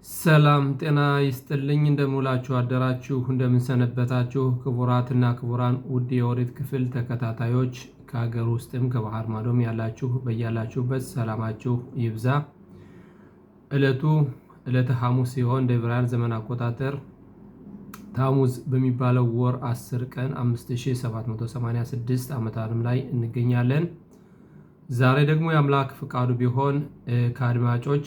ሰላም ጤና ይስጥልኝ። እንደሙላችሁ አደራችሁ፣ እንደምንሰነበታችሁ ክቡራትና ክቡራን ውድ የኦሪት ክፍል ተከታታዮች ከሀገር ውስጥም ከባህር ማዶም ያላችሁ በያላችሁበት ሰላማችሁ ይብዛ። ዕለተ ሐሙስ ሲሆን እንደ ዕብራውያን ዘመን አቆጣጠር ታሙዝ በሚባለው ወር 10 ቀን 5786 ዓመተ ዓለም ላይ እንገኛለን። ዛሬ ደግሞ የአምላክ ፍቃዱ ቢሆን ከአድማጮች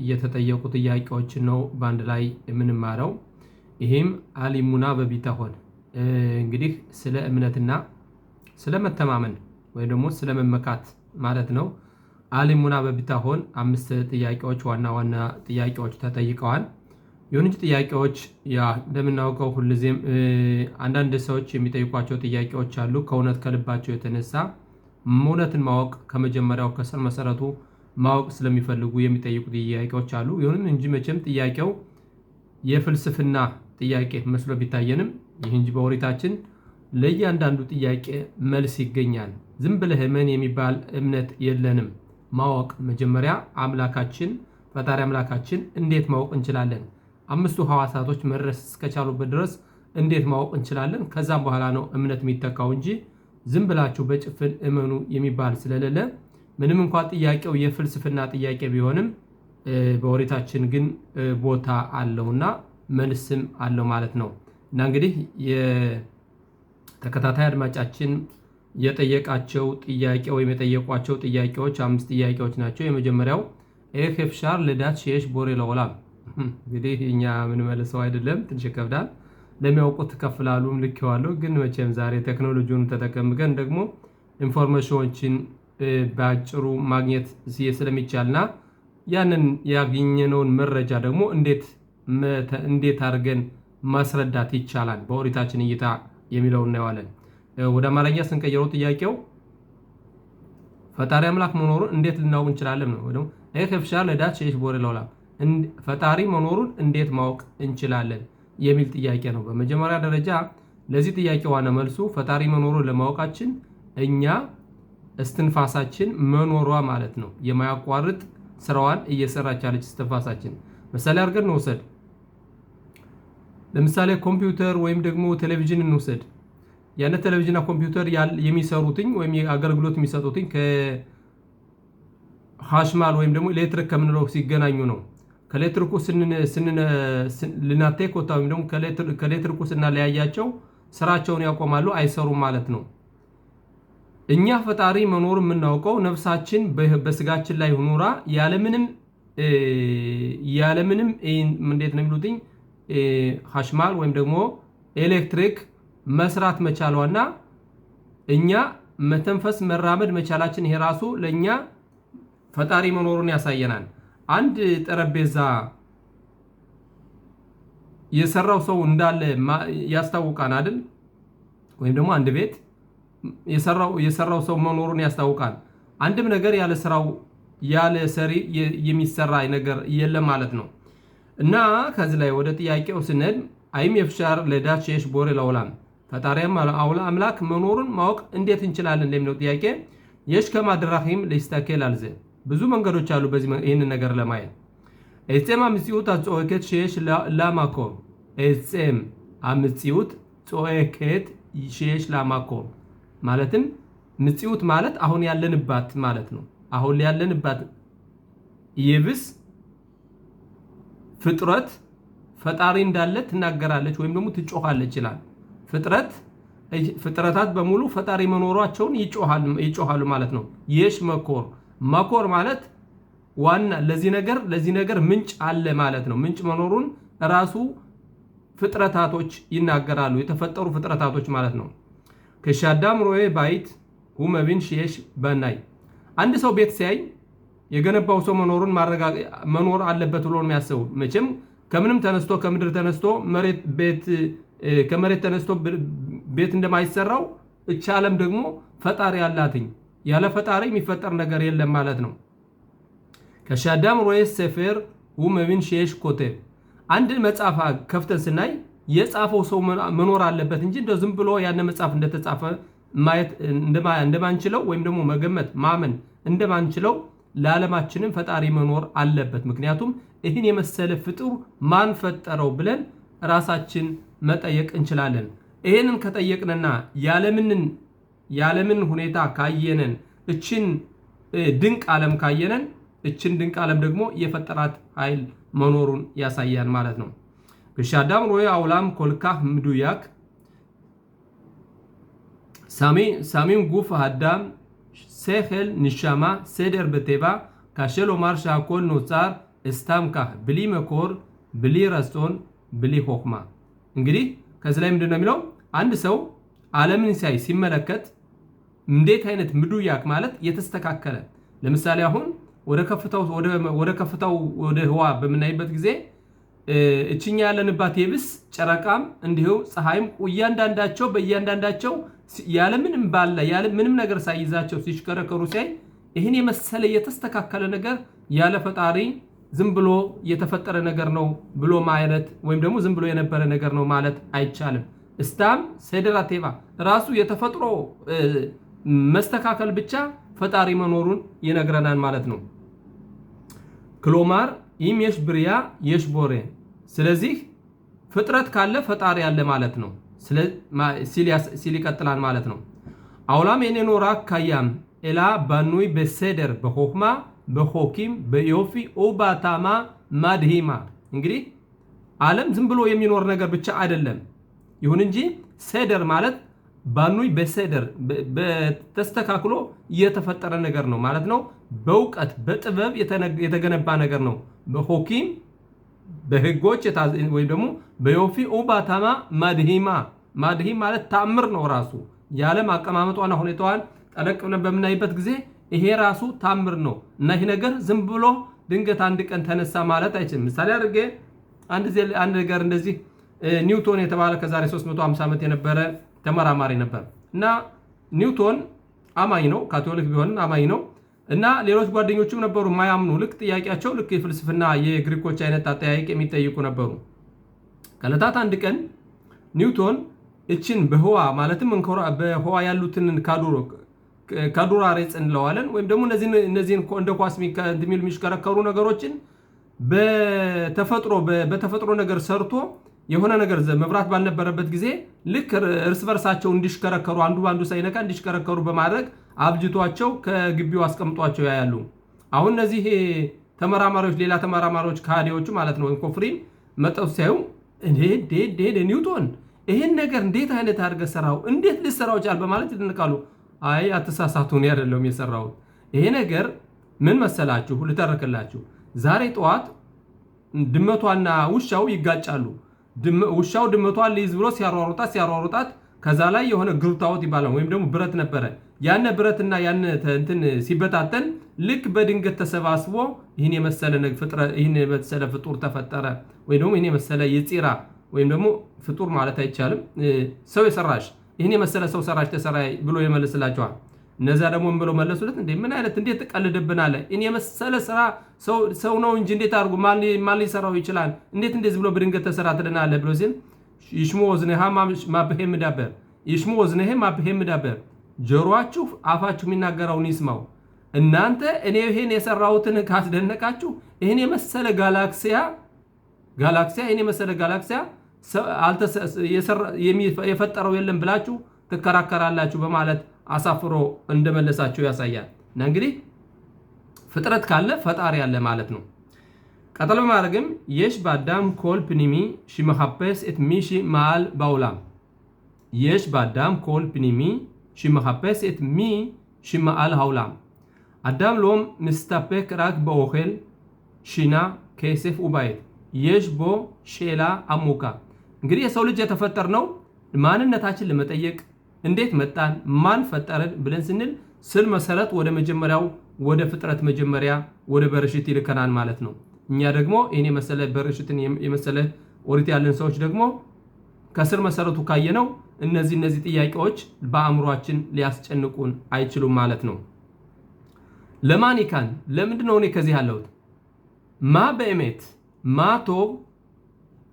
የተጠየቁ ጥያቄዎችን ነው በአንድ ላይ የምንማረው። ይህም አሊሙና በቢታሆን እንግዲህ ስለ እምነትና ስለ መተማመን ወይም ደግሞ ስለ መመካት ማለት ነው። አሊሙና በቢታሆን 5 ጥያቄዎች ዋና ጥያቄዎች ተጠይቀዋል። ይሁን እንጂ ጥያቄዎች እንደምናውቀው ሁልጊዜም አንዳንድ ሰዎች የሚጠይቋቸው ጥያቄዎች አሉ። ከእውነት ከልባቸው የተነሳ እውነትን ማወቅ ከመጀመሪያው ከስር መሰረቱ ማወቅ ስለሚፈልጉ የሚጠይቁ ጥያቄዎች አሉ። ይሁን እንጂ መቼም ጥያቄው የፍልስፍና ጥያቄ መስሎ ቢታየንም ይህ እንጂ በኦሪታችን ለእያንዳንዱ ጥያቄ መልስ ይገኛል። ዝም ብለህ እመን የሚባል እምነት የለንም። ማወቅ መጀመሪያ አምላካችን ፈጣሪ አምላካችን እንዴት ማወቅ እንችላለን? 5ቱ ሐዋሳቶች መድረስ እስከቻሉበት ድረስ እንዴት ማወቅ እንችላለን? ከዛም በኋላ ነው እምነት የሚተካው እንጂ ዝም ብላችሁ በጭፍን እመኑ የሚባል ስለሌለ ምንም እንኳን ጥያቄው የፍልስፍና ጥያቄ ቢሆንም በኦሪታችን ግን ቦታ አለውና መልስም አለው ማለት ነው። እና እንግዲህ የተከታታይ አድማጫችን የጠየቃቸው ጥያቄ ወይም የጠየቋቸው ጥያቄዎች 5 ጥያቄዎች ናቸው። የመጀመሪያው ኤፍ ኤፍሻር ልዳት ሼሽ ቦሬ ለውላም እንግዲህ እኛ ምን መልሰው አይደለም፣ ትንሽ ይከብዳል። ለሚያውቁት ከፍላሉም ልኬዋለሁ። ግን መቼም ዛሬ ቴክኖሎጂውን ተጠቅመን ደግሞ ኢንፎርሜሽኖችን በአጭሩ ማግኘት ስለሚቻልና ያንን ያገኘነውን መረጃ ደግሞ እንዴት አድርገን ማስረዳት ይቻላል በኦሪታችን እይታ የሚለውን እናየዋለን። ወደ አማርኛ ስንቀይረው ጥያቄው ፈጣሪ አምላክ መኖሩን እንዴት ልናውቅ እንችላለን ነው። ወይም ኤፍሻር ለዳት ሼሽ ቦሬ ለውላ ፈጣሪ መኖሩን እንዴት ማወቅ እንችላለን የሚል ጥያቄ ነው። በመጀመሪያ ደረጃ ለዚህ ጥያቄ ዋና መልሱ ፈጣሪ መኖሩን ለማወቃችን እኛ እስትንፋሳችን መኖሯ ማለት ነው። የማያቋርጥ ስራዋን እየሰራች ያለች እስትንፋሳችን ምሳሌ አድርገን እንውሰድ። ለምሳሌ ኮምፒውተር ወይም ደግሞ ቴሌቪዥን እንውሰድ። ያነ ቴሌቪዥንና ኮምፒውተር የሚሰሩትኝ ወይም አገልግሎት የሚሰጡትኝ ከሐሽማል ወይም ደግሞ ኤሌክትሪክ ከምንለው ሲገናኙ ነው። ከኤሌክትሪኩ ልናቴኮታ ወይም ደግሞ ከኤሌክትሪኩ ስናለያያቸው ስራቸውን ያቆማሉ፣ አይሰሩም ማለት ነው። እኛ ፈጣሪ መኖር የምናውቀው ነፍሳችን በስጋችን ላይ ሆኖራ ያለምንም እንዴት ነው የሚሉትኝ ሐሽማል ወይም ደግሞ ኤሌክትሪክ መስራት መቻሏና እኛ መተንፈስ መራመድ መቻላችን ይሄ ራሱ ለኛ ፈጣሪ መኖሩን ያሳየናል። አንድ ጠረጴዛ የሰራው ሰው እንዳለ ያስታውቃል አይደል? ወይም ደግሞ አንድ ቤት የሰራው ሰው መኖሩን ያስታውቃል። አንድም ነገር ያለ ሰሪ የሚሰራ ነገር የለም ማለት ነው። እና ከዚህ ላይ ወደ ጥያቄው ስንሄድ አይም የፍሻር ለዳት ሼሽ ቦሬ ለውላም ፈጣሪ አምላክ መኖሩን ማወቅ እንዴት እንችላለን ለሚለው ጥያቄ የሽ ከማድራሂም ለስተከል አልዘ ብዙ መንገዶች አሉ በዚህ ይሄንን ነገር ለማየት ኤስኤም አምጽዩት አጾከት ሼሽ ላማኮም ኤስኤም አምጽዩት ጾከት ሼሽ ላማኮም ማለትም ምጽዩት ማለት አሁን ያለንባት ማለት ነው። አሁን ያለንባት የብስ ፍጥረት ፈጣሪ እንዳለ ትናገራለች ወይም ደግሞ ትጮኻለች ይላል። ፍጥረታት በሙሉ ፈጣሪ መኖራቸውን ይጮሃሉ ማለት ነው። የሽ መኮር ማለት ዋና ለዚህ ነገር ምንጭ አለ ማለት ነው። ምንጭ መኖሩን ራሱ ፍጥረታቶች ይናገራሉ፣ የተፈጠሩ ፍጥረታቶች ማለት ነው። ከሻዳም ሮኤ ባይት ሁመቢን ሼሽ በናይ አንድ ሰው ቤት ሲያይ የገነባው ሰው መኖር አለበት ብሎ ነው የሚያስበው። መቼም ከምንም ተነስቶ ከምድር ተነስቶ ከመሬት ተነስቶ ቤት እንደማይሰራው እቺ ዓለም ደግሞ ፈጣሪ ያላትኝ ያለ ፈጣሪ የሚፈጠር ነገር የለም ማለት ነው። ከሻዳም ሮኤ ሰፈር ሁመቢን ሼሽ ኮቴብ አንድ መጽሐፍ ከፍተን ስናይ የጻፈው ሰው መኖር አለበት እንጂ እንደው ዝም ብሎ ያነ መጽሐፍ እንደተጻፈ ማየት እንደማንችለው ወይም ደግሞ መገመት ማመን እንደማንችለው ለዓለማችንም ፈጣሪ መኖር አለበት። ምክንያቱም ይህን የመሰለ ፍጡር ማን ፈጠረው ብለን ራሳችን መጠየቅ እንችላለን። ይህንን ከጠየቅንና ያለምን ሁኔታ ካየነን እችን ድንቅ ዓለም ካየነን እችን ድንቅ ዓለም ደግሞ የፈጠራት ኃይል መኖሩን ያሳያል ማለት ነው። כשאדם רואה העולם כל כך מדויק, שמים גוף האדם, שכל, נשמה, סדר בטבע, קשה לומר שהכל נוצר סתם כך, בלי מקור, בלי רצון, בלי חוכמה. እንግዲህ ከዚህ ላይ ምንድነው የሚለው? አንድ ሰው ዓለምን ሲያይ ሲመለከት እንዴት አይነት ምዱያክ ማለት የተስተካከለ። ለምሳሌ አሁን ወደ ከፍታው ወደ ህዋ በመናይበት ጊዜ እቺኛ ያለንባት የብስ ጨረቃም እንዲሁ ፀሐይም በእያንዳንዳቸው ያለምንም ነገር ሳይዛቸው ሲሽከረከሩ ሲያይ ይህን የመሰለ የተስተካከለ ነገር ያለ ፈጣሪ ዝም ብሎ የተፈጠረ ነገር ነው ብሎ ማለት ወይም ደግሞ ዝም ብሎ የነበረ ነገር ነው ማለት አይቻልም። እስታም ሰደራቴባ ራሱ የተፈጥሮ መስተካከል ብቻ ፈጣሪ መኖሩን ይነግረናል ማለት ነው። ክሎማር ይም የሽ ብሪያ የሽ ቦሬ ስለዚህ ፍጥረት ካለ ፈጣሪ ያለ ማለት ነው ሲል ይቀጥላል ማለት ነው። አውላም የኔኖራ ካያም ኤላ ባኑይ በሰደር በሆክማ በሆኪም በዮፊ ኦባታማ ማድሂማ እንግዲህ ዓለም ዝም ብሎ የሚኖር ነገር ብቻ አይደለም። ይሁን እንጂ ሰደር ማለት ባኑይ በሰደር በተስተካክሎ የተፈጠረ ነገር ነው ማለት ነው። በእውቀት በጥበብ የተገነባ ነገር ነው። በሆኪም በህጎች ወይም ደግሞ በዮፊ ኦባታማ ማድሂማ ማለት ታምር ነው ራሱ የዓለም አቀማመጧና ሁኔታዋን ጠለቅ ብለን በምናይበት ጊዜ ይሄ ራሱ ታምር ነው እና ይሄ ነገር ዝም ብሎ ድንገት አንድ ቀን ተነሳ ማለት አይችልም። ምሳሌ አድርጌ አንድ ነገር እንደዚህ ኒውቶን የተባለ ከዛሬ 350 ዓመት የነበረ ተመራማሪ ነበር እና ኒውቶን አማኝ ነው፣ ካቶሊክ ቢሆንም አማኝ ነው እና ሌሎች ጓደኞችም ነበሩ ማያምኑ ልክ ጥያቄያቸው ልክ የፍልስፍና የግሪኮች አይነት አጠያየቅ የሚጠይቁ ነበሩ። ከለታት አንድ ቀን ኒውቶን እችን በህዋ ማለትም በህዋ ያሉትን ካዱራ ሬጽ እንለዋለን ወይም ደግሞ እነዚህን እንደ ኳስ የሚሽከረከሩ ነገሮችን በተፈጥሮ ነገር ሰርቶ የሆነ ነገር መብራት ባልነበረበት ጊዜ ልክ እርስ በርሳቸው እንዲሽከረከሩ አንዱ ባንዱ ሳይነካ እንዲሽከረከሩ በማድረግ አብጅቷቸው ከግቢው አስቀምጧቸው ያያሉ። አሁን እነዚህ ተመራማሪዎች ሌላ ተመራማሪዎች ካዲዎቹ ማለት ነው ኮፍሪም መጠው ሲያዩ እንዴ ኒውቶን ይሄን ነገር እንዴት አይነት አድርገህ ሰራው እንዴት ልሰራው ቻል በማለት ይደነቃሉ። አይ አትሳሳቱን ያደለም የሰራው ይሄ ነገር ምን መሰላችሁ ልተረክላችሁ። ዛሬ ጠዋት ድመቷና ውሻው ይጋጫሉ። ውሻው ድመቷን ሊይዝ ብሎ ሲያሯሩጣት ከዛ ላይ የሆነ ግሩታውት ይባላል ወይም ደግሞ ብረት ነበረ። ያነ ብረትና ያነ እንትን ሲበታተን ልክ በድንገት ተሰባስቦ ይሄን የመሰለ ፍጡር ተፈጠረ ወይ ደግሞ ይሄን የመሰለ የፂራ ወይም ደግሞ ፍጡር ማለት አይቻልም ሰው የሰራሽ ይሄን የመሰለ ሰው ሰራሽ ተሰራ ብሎ ይመልስላቸዋል። እነዛ ደግሞ ምን ብሎ መለሱለት? እንዴት ተቀልድብናል? እኔ የመሰለ ስራ ሰው ነው እንጂ እንዴት አድርጉ ማን ሊሰራው ይችላል? እንዴት እንደዚህ ብሎ በድንገት ተሰራ ትለናለህ ብሎ ሲል ይሽሙ ወዝነሃ ማብሄም ዳበር ጆሮአችሁ አፋችሁ የሚናገረውን ይስማው። እናንተ እኔ ይሄን የሰራሁትን ካስደነቃችሁ ይሄን የመሰለ ጋላክሲያ ይሄን የመሰለ ጋላክሲያ የፈጠረው የለም ብላችሁ ትከራከራላችሁ በማለት አሳፍሮ እንደመለሳቸው ያሳያል። እና እንግዲህ ፍጥረት ካለ ፈጣሪ ያለ ማለት ነው። ቀጥሎ ማድረግም የሽ ባዳም ኮል ፕኒሚ ሽመሐበስ et ሚሺ ማል ባውላም የሽ ባዳም ኮል ፕኒሚ ሽመሐበስ et ሚ ሽማል ሃውላም አዳም ሎም ምስታፔክ ራክ በኦኸል ሽና ከሴፍ ኡባይት የሽ ቦ ሼላ አሙካ እንግዲህ የሰው ልጅ የተፈጠርነው ማንነታችን ለመጠየቅ እንዴት መጣን ማን ፈጠረን ብለን ስንል ስል መሰረት ወደ መጀመሪያው ወደ ፍጥረት መጀመሪያ ወደ በረሽት ይልከናል ማለት ነው። እኛ ደግሞ እኔ መሰለ በረሽትን የመሰለ ኦሪት ያለን ሰዎች ደግሞ ከስር መሰረቱ ካየነው እነዚህ ጥያቄዎች በአእምሮአችን ሊያስጨንቁን አይችሉም ማለት ነው። ለማን ይካን ለምንድነው እኔ ከዚህ ያለሁት ማ በእሜት ማቶ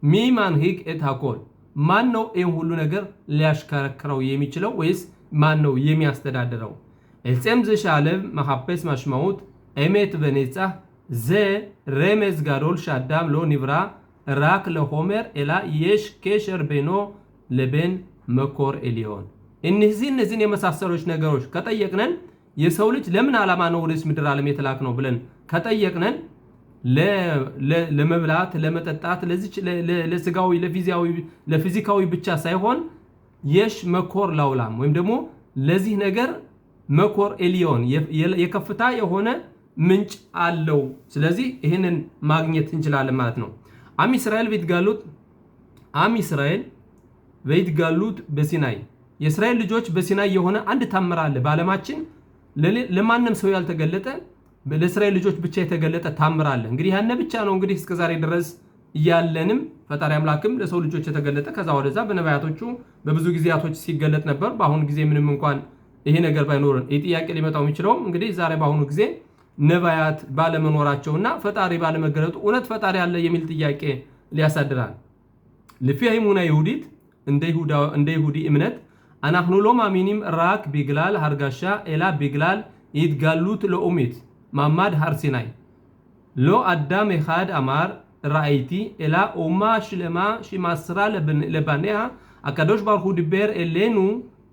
ሚማን ሂግ እታኮል ማን ነው ይሄን ሁሉ ነገር ሊያሽከረክረው የሚችለው ወይስ ማን ነው የሚያስተዳድረው? እጽም ዘሻለም መሐበስ ማሽማውት אמת ונצח, זה רמז גדול שאדם לא נברא רק לחומר, אלא יש קשר בינו לבין מקור עליון. እነዚህን የመሳሰሉት ነገሮች ከጠየቅነን የሰው ልጅ ለምን ዓላማ ነው ወደስ ምድር ዓለም የተላክ ነው ብለን ከጠየቅነን ለመብላት ለመጠጣት ለስጋዊ ለፊዚካዊ ብቻ ሳይሆን የሽ መኮር ላውላም ወይም ደግሞ ለዚህ ነገር መኮር ኤሊዮን የከፍታ የሆነ ምንጭ አለው። ስለዚህ ይሄንን ማግኘት እንችላለን ማለት ነው። አም እስራኤል ቤትጋሉት በሲናይ የእስራኤል ልጆች በሲናይ የሆነ አንድ ታምር አለ በዓለማችን ለማንም ሰው ያልተገለጠ ለእስራኤል ልጆች ብቻ የተገለጠ ታምር አለ። እንግዲህ ያነ ብቻ ነው እንግዲህ እስከዛሬ ድረስ ያለንም ፈጣሪ አምላክም ለሰው ልጆች የተገለጠ ከዛ ወደዛ በነቢያቶቹ በብዙ ጊዜያቶች ሲገለጥ ነበር። በአሁኑ ጊዜ ምንም እንኳን ይሄ ነገር ባይኖርን ይህ ጥያቄ ሊመጣው የሚችለው እንግዲህ ዛሬ በአሁኑ ጊዜ ነቢያት ባለመኖራቸውና ፈጣሪ ባለመገለጡ እውነት ፈጣሪ አለ የሚል ጥያቄ ሊያሳድራል። ለፊያይሙና ይሁዲት እንደ ይሁዲ እምነት אנחנו לא מאמינים רק בגלל הרגשה אלא בגלל התגלות לאומית מעמד הר סיני. לא אדם אחד אמר ראיתי אלא אומה שלמה שמסרה לבניה הקדוש ברוך הוא דיבר אלינו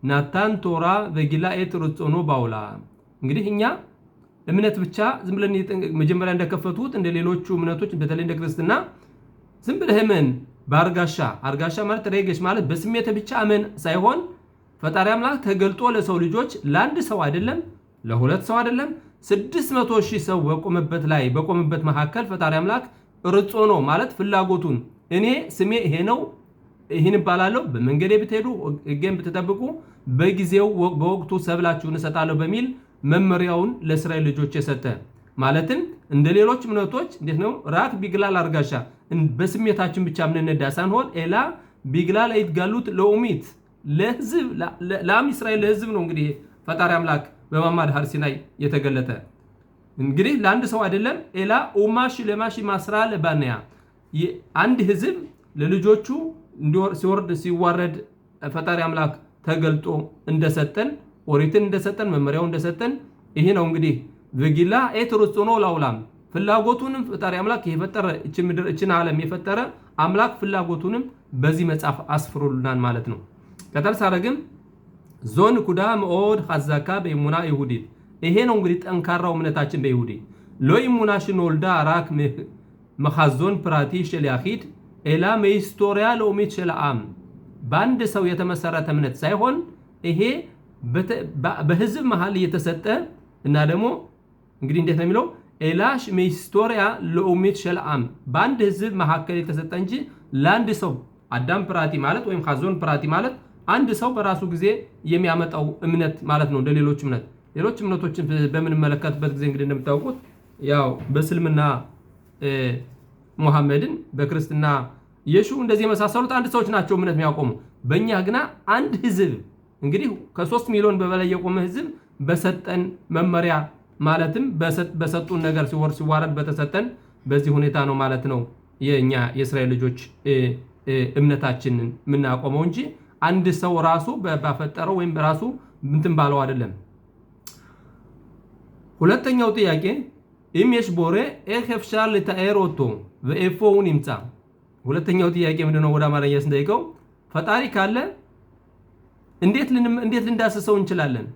נתן תורה וגילה את רצונו בעולם. እንግዲህ እኛ እምነት ብቻ ዝም ብለን መጀመሪያ እንደከፈቱት እንደ ሌሎቹ እምነቶች በተለይ እንደ ክርስትና ዝም ብለህ እመን በአርጋሻ ማለት ረገሽ ማለት በስሜት ብቻ አመን ሳይሆን ፈጣሪ አምላክ ተገልጦ ለሰው ልጆች ለአንድ ሰው አይደለም ለሁለት ሰው አይደለም 600,000 ሰው በቆመበት መካከል ፈጣሪ አምላክ ርጾኖ ማለት ፍላጎቱን እኔ ስሜ ይሄ ነው ይሄን ባላለው በመንገዴ ብትሄዱ እገም ብትጠብቁ በጊዜው በወቅቱ ሰብላችሁን እሰጣለሁ በሚል መመሪያውን ለእስራኤል ልጆች የሰጠ ማለትም እንደ ሌሎች እምነቶች እንዴት ነው ራክ ቢግላል አርጋሻ በስሜታችን ብቻ ምንነዳ ሳንሆን ኤላ ቢግላል አይትጋሉት ለኡሚት ለህዝብ ለአም እስራኤል ለህዝብ ነው እንግዲህ ፈጣሪ አምላክ በማማድ ሀር ሲናይ የተገለጠ እንግዲህ ለአንድ ሰው አይደለም ኤላ ኡማሽ ለማሽ ማስራ ለባንያ አንድ ህዝብ ለልጆቹ ሲዋረድ ፈጣሪ አምላክ ተገልጦ እንደሰጠን ኦሪትን እንደሰጠን መመሪያው እንደሰጠን ይሄ ነው እንግዲህ በጊላ ኤትሩጽኖ ላውላም ፍላጎቱንም ፈጣሪ አምላክ የፈጠረ እቺ ምድር እቺን ዓለም የፈጠረ አምላክ ፍላጎቱንም በዚህ መጽሐፍ አስፍሮልናል ማለት ነው። ከተርሳረግም ዞን ኩዳ መኦድ ሐዛካ በኢሙና ይሁዲት ይሄ ነው እንግዲህ ጠንካራው እምነታችን በይሁዲ ሎኢሙና ሽኖልዳ ራክ መሐዞን ፕራቲ ሸሊያሂድ ኤላ መሂስቶሪያ ለኡሚት ሸላአም ባንድ ሰው የተመሰረተ እምነት ሳይሆን ይሄ በህዝብ መሃል የተሰጠ እና ደግሞ እንግዲህ እንዴት ነው የሚለው ኤላሽ መሂስቶሪያ ለኡሚት ሸላአም ባንድ ህዝብ መካከል የተሰጠ እንጂ ለአንድ ሰው አዳም ፕራቲ ማለት ወይም ሐዞን ፕራቲ ማለት አንድ ሰው በራሱ ጊዜ የሚያመጣው እምነት ማለት ነው። እንደሌሎች እምነቶችን በምንመለከትበት ጊዜ እንግዲህ እንደምታውቁት ያው በእስልምና ሙሐመድን በክርስትና ኢየሱስ እንደዚህ የመሳሰሉት አንድ ሰዎች ናቸው እምነት የሚያቆሙ። በእኛ ግና አንድ ህዝብ እንግዲህ ከ3 ሚሊዮን በበላይ የቆመ ህዝብ በሰጠን መመሪያ ማለትም በሰጡን ነገር ሲዋረድ በተሰጠን በዚህ ሁኔታ ነው ማለት ነው የኛ የእስራኤል ልጆች እምነታችንን ምናቆመው እንጂ አንድ ሰው ራሱ ባፈጠረው ወይም ራሱ እንትን ባለው አይደለም። ሁለተኛው ጥያቄ ኢሜሽ ቦሬ ኤፍሻር ለታኤሮቶ ወኤፎውን ይምጻ። ሁለተኛው ጥያቄ ምንድነው? ወደ አማርኛ ስንጠይቀው ፈጣሪ ካለ እንዴት ልንዳስሰው እንችላለን?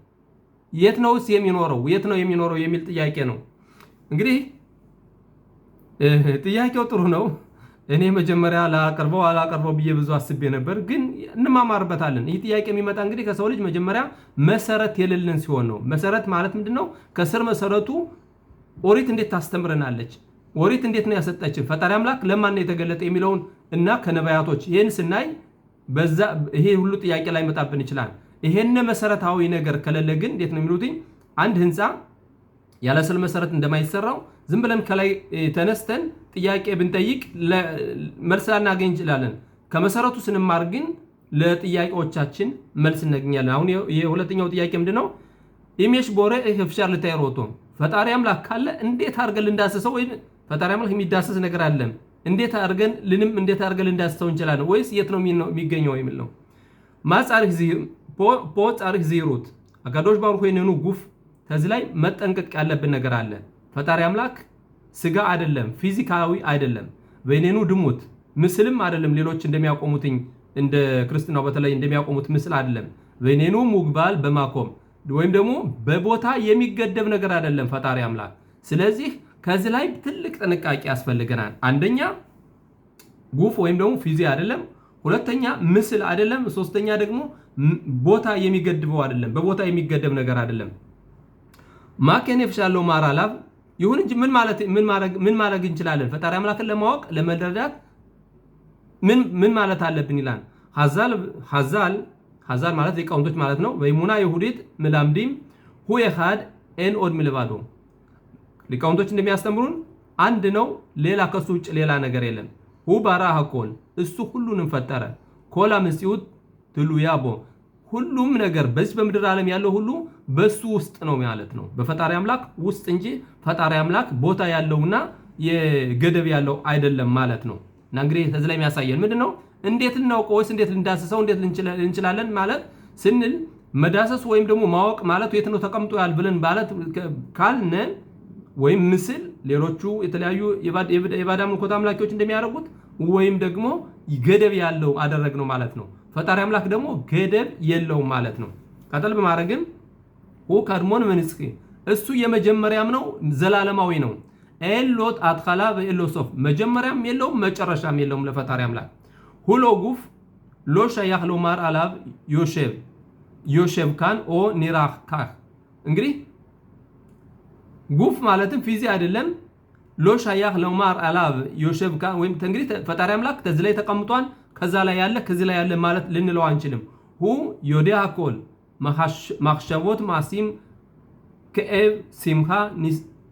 የት ነውስ የሚኖረው የሚል ጥያቄ ነው። እንግዲህ ጥያቄው ጥሩ ነው። እኔ መጀመሪያ አላቀርበው ብዬ ብዙ አስቤ ነበር፣ ግን እንማማርበታለን። ይህ ጥያቄ የሚመጣ እንግዲህ ከሰው ልጅ መጀመሪያ መሰረት የሌለን ሲሆን ነው። መሰረት ማለት ምንድነው? ከስር መሰረቱ ኦሪት እንዴት ታስተምረናለች? ኦሪት እንዴት ነው ያሰጠችን? ፈጣሪ አምላክ ለማን ነው የተገለጠ የሚለውን እና ከነቢያቶች ይሄን ስናይ ይሄ ሁሉ ጥያቄ ላይ መጣብን ይችላል። ይሄን መሰረታዊ ነገር ከሌለ ግን እንዴት ነው የሚሉት? አንድ ህንጻ ያለ ስል መሰረት እንደማይሰራው ዝም ብለን ከላይ ተነስተን ጥያቄ ብንጠይቅ መልስ ላናገኝ እንችላለን። ከመሰረቱ ስንማር ግን ለጥያቄዎቻችን መልስ እናገኛለን። አሁን የሁለተኛው ጥያቄ ምንድነው? ኢሜሽ ቦሬ ኤፍሻር ለታይሮቶ ፈጣሪ አምላክ ካለ እንዴት አድርገን እንዳስሰው ወይ ፈጣሪ አምላክ የሚዳሰስ ነገር አለ እንዴት አድርገን እንዳስሰው እንችላለን ወይስ የት ነው የሚገኘው የሚል ነው። ጻርህ ዚሩት አጋዶሽ ባሩ ሆይነኑ ጉፍ ከዚህ ላይ መጠንቀቅ ያለብን ነገር አለ። ፈጣሪ አምላክ ስጋ አይደለም፣ ፊዚካዊ አይደለም፣ በእኔኑ ድሙት ምስልም አይደለም። ሌሎች እንደሚያቆሙትኝ እንደ ክርስቲያናው በተለይ እንደሚያቆሙት ምስል አይደለም። በእኔኑ ሙግባል በማቆም ወይም ደግሞ በቦታ የሚገደብ ነገር አይደለም ፈጣሪ አምላክ። ስለዚህ ከዚህ ላይ ትልቅ ጥንቃቄ ያስፈልገናል። አንደኛ ጉፍ ወይም ደግሞ ፊዚ አይደለም፣ ሁለተኛ ምስል አይደለም፣ ሶስተኛ ደግሞ ቦታ የሚገድበው አይደለም፣ በቦታ የሚገደብ ነገር አይደለም። ማከነፍሽ ያለው ማራላብ ይሁን እንጂ ምን ማድረግ እንችላለን? ፈጣሪ አምላክን ለማወቅ ለመረዳት ምን ማለት አለብን ይላል። ሐዛል ማለት ሊቃውንቶች ማለት ነው። በይሙና ይሁዲት ምላምዲም ሁ የኻድ ኤን ኦድ ምልባዶ ሊቃውንቶች እንደሚያስተምሩን አንድ ነው፣ ሌላ ከሱ ውጭ ሌላ ነገር የለም። ሁ ባራህ ኮል እሱ ሁሉንም ፈጠረ። ኮላ መስዩት ትሉያቦ ሁሉም ነገር በዚህ በምድር ዓለም ያለው ሁሉ በሱ ውስጥ ነው ማለት ነው፣ በፈጣሪ አምላክ ውስጥ እንጂ ፈጣሪ አምላክ ቦታ ያለውና የገደብ ያለው አይደለም ማለት ነው። እና እንግዲህ ከዚህ ላይ የሚያሳየን ምንድነው? እንዴት እናውቀው ወይስ እንዴት እንዳስሰው እንዴት እንችላለን ማለት ስንል መዳሰስ ወይም ደግሞ ማወቅ ማለት የት ነው ተቀምጦ ያል ብለን ማለት ካልነ ወይም ምስል ሌሎቹ የተለያዩ የባዳ አምልኮት አምላኪዎች እንደሚያደርጉት ወይም ደግሞ ገደብ ያለው አደረግነው ማለት ነው። ፈጣሪ አምላክ ደግሞ ገደብ የለውም ማለት ነው። ቀጠል በማድረግም ሁ ቀድሞን መንስኪ እሱ የመጀመሪያም ነው፣ ዘላለማዊ ነው። ኤሎት አትኻላ ወኤሎሶፍ መጀመሪያም የለውም መጨረሻም የለውም ለፈጣሪ አምላክ። ሁሎ ጉፍ ሎ ሸያኽ ሎማር አላብ ዮሼብ ካን ኦ ኒራህ ካህ እንግዲህ ጉፍ ማለትም ፊዚ አይደለም። ሎ ሸያኽ ሎማር አላብ ዮሼብ ካን ወይም እንግዲህ ፈጣሪ አምላክ ከዚህ ላይ ተቀምጧል፣ ከዛ ላይ ያለ ከዚህ ላይ ያለ ማለት ልንለው አንችልም። ሁ ዮዲያ ኮል ማኽሸቦት ማሲም ከኤብ ሲምኻ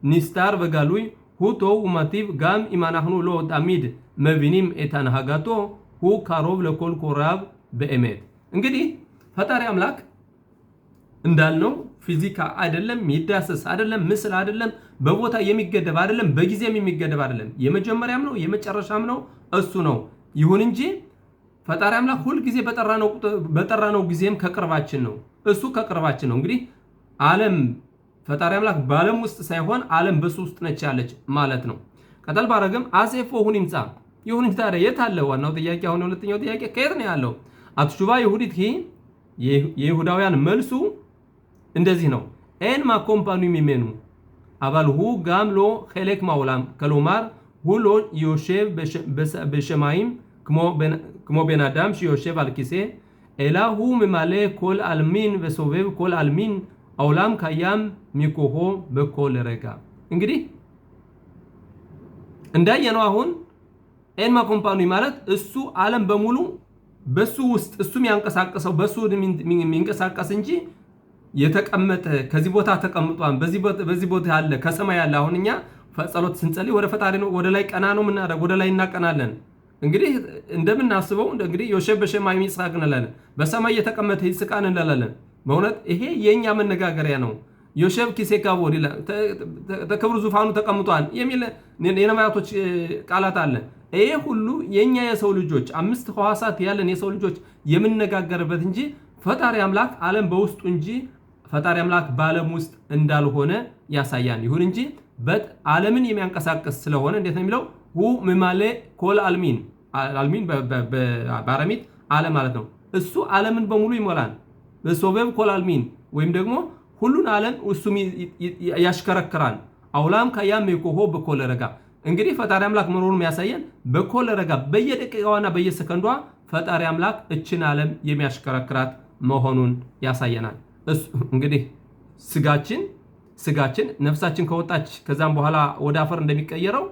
ኒስታር በጋሉይ ሁቶ ውማቲቭ ጋም ኢማናህኑ ሎ ጣሚድ መቪኒም ኤታንሃጋቶ ሁ ካሮብ ለኮል ኮራብ በኤሜት እንግዲህ ፈጣሪ አምላክ እንዳልነው ፊዚካ አይደለም፣ ይዳሰስ አይደለም፣ ምስል አይደለም፣ በቦታ የሚገደብ አይደለም፣ በጊዜም የሚገደብ አይደለም። የመጀመሪያም ነው የመጨረሻም ነው እሱ ነው። ይሁን እንጂ ፈጣሪ አምላክ ሁል ጊዜ በጠራነው ጊዜም ከቅርባችን ነው። እሱ ከቅርባችን ነው። እንግዲህ ዓለም ፈጣሪ አምላክ በዓለም ውስጥ ሳይሆን ዓለም በሱ ውስጥ ነች ያለች ማለት ነው። ቀጠል ባረግም አሴፎ ሁን ይምጻ ይሁን እንጂ ታዲያ የት አለ? ዋናው ጥያቄ አሁን ሁለተኛው ጥያቄ ከየት ነው ያለው? አትሹባ ይሁዲት የይሁዳውያን መልሱ እንደዚህ ነው። ኤን ማኮምፓኒ ሚሜኑ አባልሁ ጋምሎ ኸሌክ ማውላም ከሎማር ሁሎ ዮሼቭ በሸማይም כמו בן אדם שיושב על כיסא, אלא הוא ממלא כל עלמין וסובב כל עלמין, העולם קיים מכוחו בכל רגע. እንግዲህ እንዳየነው አሁን ኤንማ ኮምፓኒ ማለት እሱ ዓለም በሙሉ በሱ ውስጥ እሱ የሚያንቀሳቀሰው በሱ የሚንቀሳቀስ እንጂ የተቀመጠ ከዚህ ቦታ ተቀምጧን በዚህ ቦታ ያለ ከሰማይ ያለ አሁን እኛ ጸሎት ስንጸልይ ወደ ፈጣሪ ነው ወደ ላይ ቀና ነው ምናደርግ ወደ ላይ እናቀናለን። እንግዲህ እንደምናስበው እንግዲህ ዮሴፍ በሸማይ ይስሐቅ እንላለን፣ በሰማይ የተቀመጠ ይስቃን እንላለን። በእውነት ይሄ የኛ መነጋገሪያ ነው። ዮሴፍ ኪሴካቦ ዲላ ተከብሩ ዙፋኑ ተቀምጧል የሚል የነቢያቶች ቃላት አለ። ይሄ ሁሉ የኛ የሰው ልጆች አምስት ሕዋሳት ያለን የሰው ልጆች የምንነጋገርበት እንጂ ፈጣሪ አምላክ ዓለም በውስጡ እንጂ ፈጣሪ አምላክ በዓለም ውስጥ እንዳልሆነ ያሳያል። ይሁን እንጂ ዓለምን የሚያንቀሳቅስ ስለሆነ እንዴት ነው የሚለው? ሁ ምማሌ ኮል አልሚን አልሚን በአረሚት ዓለም ማለት ነው። እሱ ዓለምን በሙሉ ይሞላል። በሶበብ ኮል አልሚን ወይም ደግሞ ሁሉን ዓለም እሱ ያሽከረክራል። አውላም ከያም የኮሆ በኮል ረጋ እንግዲህ ፈጣሪ አምላክ መኖሩን የሚያሳየን በኮል ረጋ በየደቂቃዋና በየሰከንዷ ፈጣሪ አምላክ እችን ዓለም የሚያሽከረክራት መሆኑን ያሳየናል። እንግዲህ ስጋችን ነፍሳችን ከወጣች ከዛም በኋላ ወደ አፈር እንደሚቀየረው